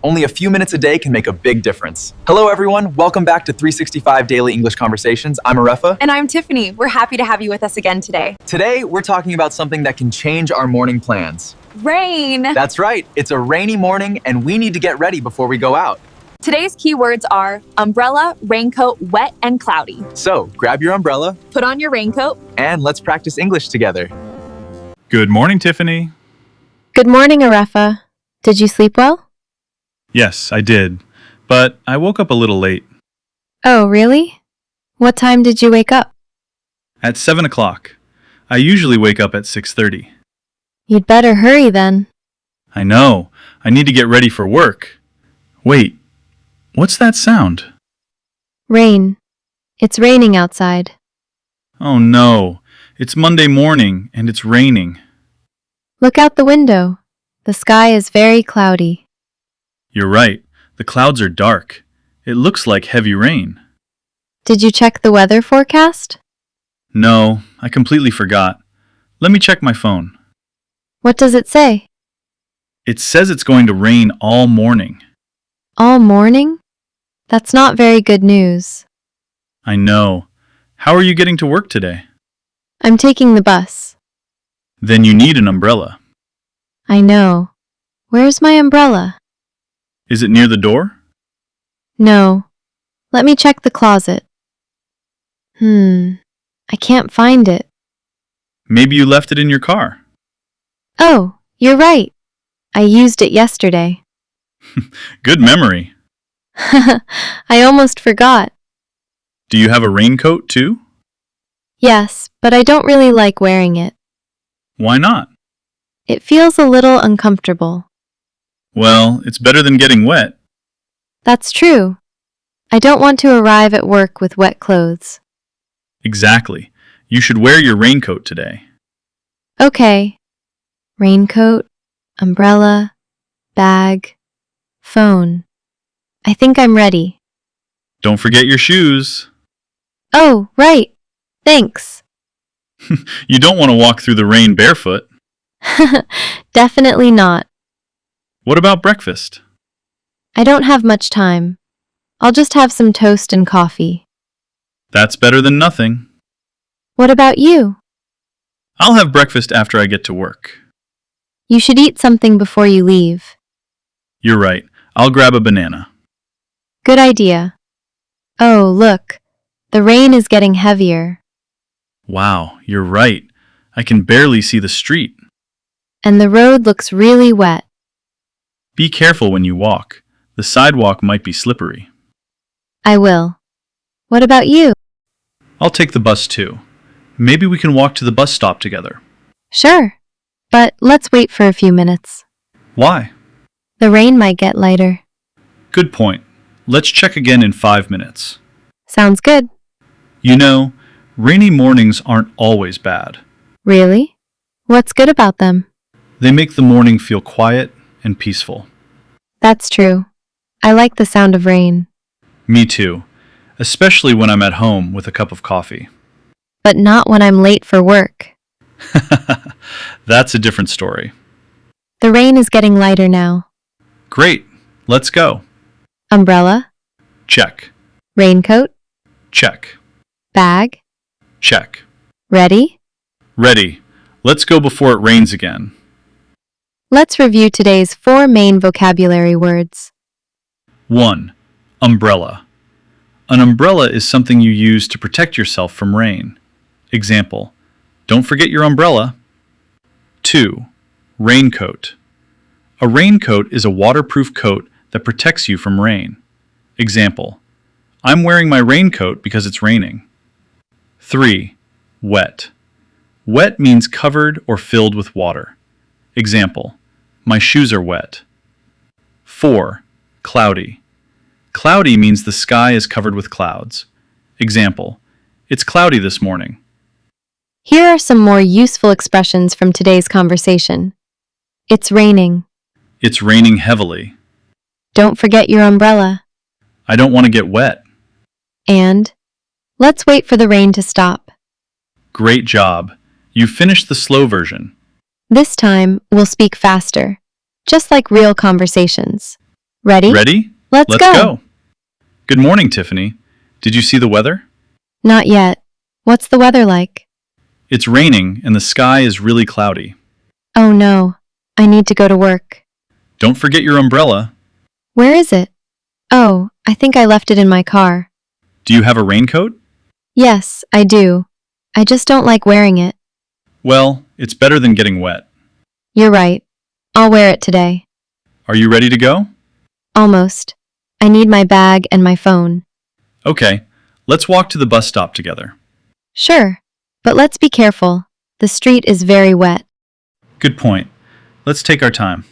Only a few minutes a day can make a big difference. Hello, everyone. Welcome back to 365 Daily English Conversations. I'm Arrefa. And I'm Tiffany. We're happy to have you with us again today. Today, we're talking about something that can change our morning plans. Rain. That's right. It's a rainy morning, and we need to get ready before we go out. Today's keywords are umbrella, raincoat, wet, and cloudy. So, grab your umbrella. Put on your raincoat. And let's practice English together. Good morning, Tiffany. Good morning, Arrefa. Did you sleep well? Yes, I did, but I woke up a little late. Oh, really? What time did you wake up? At 7 o'clock. I usually wake up at 6:30. You'd better hurry then. I know. I need to get ready for work. Wait, what's that sound? Rain. It's raining outside. Oh no, it's Monday morning and it's raining. Look out the window. The sky is very cloudy. You're right, the clouds are dark. It looks like heavy rain. Did you check the weather forecast? No, I completely forgot. Let me check my phone. What does it say? It says it's going to rain all morning. All morning? That's not very good news. I know. How are you getting to work today? I'm taking the bus. Then you need an umbrella. I know. Where's my umbrella? Is it near the door? No. Let me check the closet. I can't find it. Maybe you left it in your car. Oh, you're right. I used it yesterday. Good memory. I almost forgot. Do you have a raincoat too? Yes, but I don't really like wearing it. Why not? It feels a little uncomfortable. Well, it's better than getting wet. That's true. I don't want to arrive at work with wet clothes. Exactly. You should wear your raincoat today. Okay. Raincoat, umbrella, bag, phone. I think I'm ready. Don't forget your shoes. Oh, right. Thanks. You don't want to walk through the rain barefoot. Definitely not. What about breakfast? I don't have much time. I'll just have some toast and coffee. That's better than nothing. What about you? I'll have breakfast after I get to work. You should eat something before you leave. You're right. I'll grab a banana. Good idea. Oh, look. The rain is getting heavier. Wow, you're right. I can barely see the street. And the road looks really wet. Be careful when you walk. The sidewalk might be slippery. I will. What about you? I'll take the bus too. Maybe we can walk to the bus stop together. Sure. But let's wait for a few minutes. Why? The rain might get lighter. Good point. Let's check again in 5 minutes. Sounds good. You know, rainy mornings aren't always bad. Really? What's good about them? They make the morning feel quiet and peaceful. That's true. I like the sound of rain. Me too, especially when I'm at home with a cup of coffee. But not when I'm late for work. That's a different story. The rain is getting lighter now. Great, let's go. Umbrella? Check. Raincoat? Check. Bag? Check. Ready? Ready. Let's go before it rains again. Let's review today's 4 main vocabulary words. 1. Umbrella. An umbrella is something you use to protect yourself from rain. Example, don't forget your umbrella. 2. Raincoat. A raincoat is a waterproof coat that protects you from rain. Example, I'm wearing my raincoat because it's raining. 3. Wet. Wet means covered or filled with water. Example, my shoes are wet. 4. Cloudy. Cloudy means the sky is covered with clouds. Example, it's cloudy this morning. Here are some more useful expressions from today's conversation. It's raining. It's raining heavily. Don't forget your umbrella. I don't want to get wet. And let's wait for the rain to stop. Great job. You finished the slow version. This time, we'll speak faster, just like real conversations. Ready? Ready? Let's go. Good morning, Tiffany. Did you see the weather? Not yet. What's the weather like? It's raining and the sky is really cloudy. Oh no. I need to go to work. Don't forget your umbrella. Where is it? Oh, I think I left it in my car. Do you have a raincoat? Yes, I do. I just don't like wearing it. Well, it's better than getting wet. You're right. I'll wear it today. Are you ready to go? Almost. I need my bag and my phone. Okay, let's walk to the bus stop together. Sure, but let's be careful. The street is very wet. Good point. Let's take our time.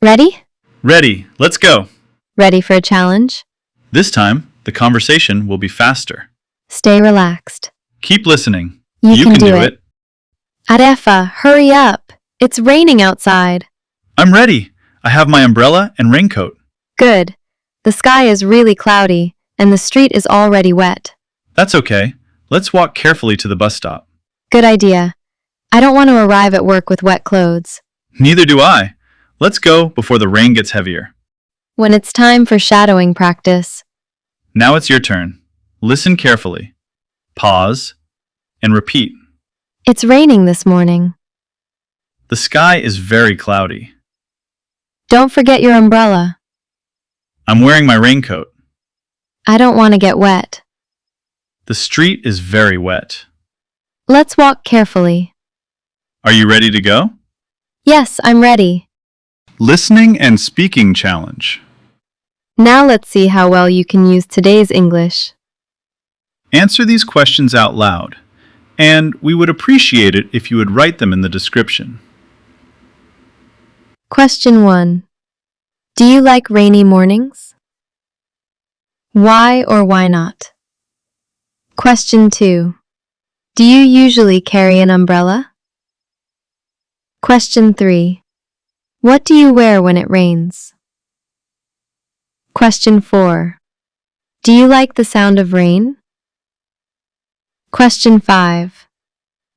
Ready? Ready, let's go. Ready for a challenge? This time, the conversation will be faster. Stay relaxed. Keep listening. You can do it. Arrefa, hurry up. It's raining outside. I'm ready. I have my umbrella and raincoat. Good. The sky is really cloudy, and the street is already wet. That's okay. Let's walk carefully to the bus stop. Good idea. I don't want to arrive at work with wet clothes. Neither do I. Let's go before the rain gets heavier. When it's time for shadowing practice. Now it's your turn. Listen carefully. Pause and repeat. It's raining this morning. The sky is very cloudy. Don't forget your umbrella. I'm wearing my raincoat. I don't want to get wet. The street is very wet. Let's walk carefully. Are you ready to go? Yes, I'm ready. Listening and speaking challenge. Now let's see how well you can use today's English. Answer these questions out loud, and we would appreciate it if you would write them in the description. Question 1. Do you like rainy mornings? Why or why not? Question 2. Do you usually carry an umbrella? Question 3. What do you wear when it rains? Question 4. Do you like the sound of rain? Question 5.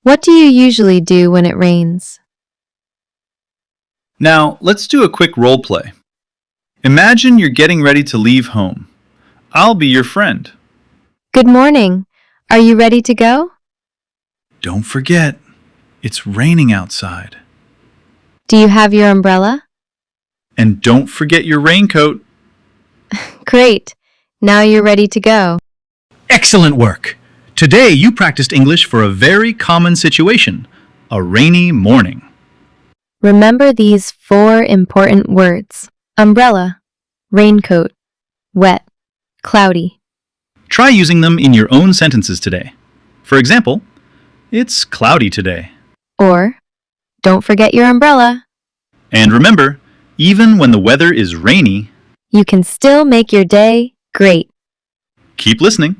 What do you usually do when it rains? Now, let's do a quick role play. Imagine you're getting ready to leave home. I'll be your friend. Good morning. Are you ready to go? Don't forget, it's raining outside. Do you have your umbrella? And don't forget your raincoat. Great. Now you're ready to go. Excellent work! Today you practiced English for a very common situation, a rainy morning. Remember these 4 important words: umbrella, raincoat, wet, cloudy. Try using them in your own sentences today. For example, it's cloudy today. Or, don't forget your umbrella. And remember, even when the weather is rainy, You can still make your day great. keep listening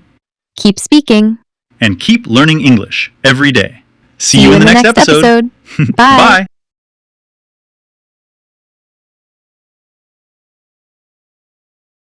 Keep speaking. and keep learning English every day. See you in the next episode. Bye. Bye.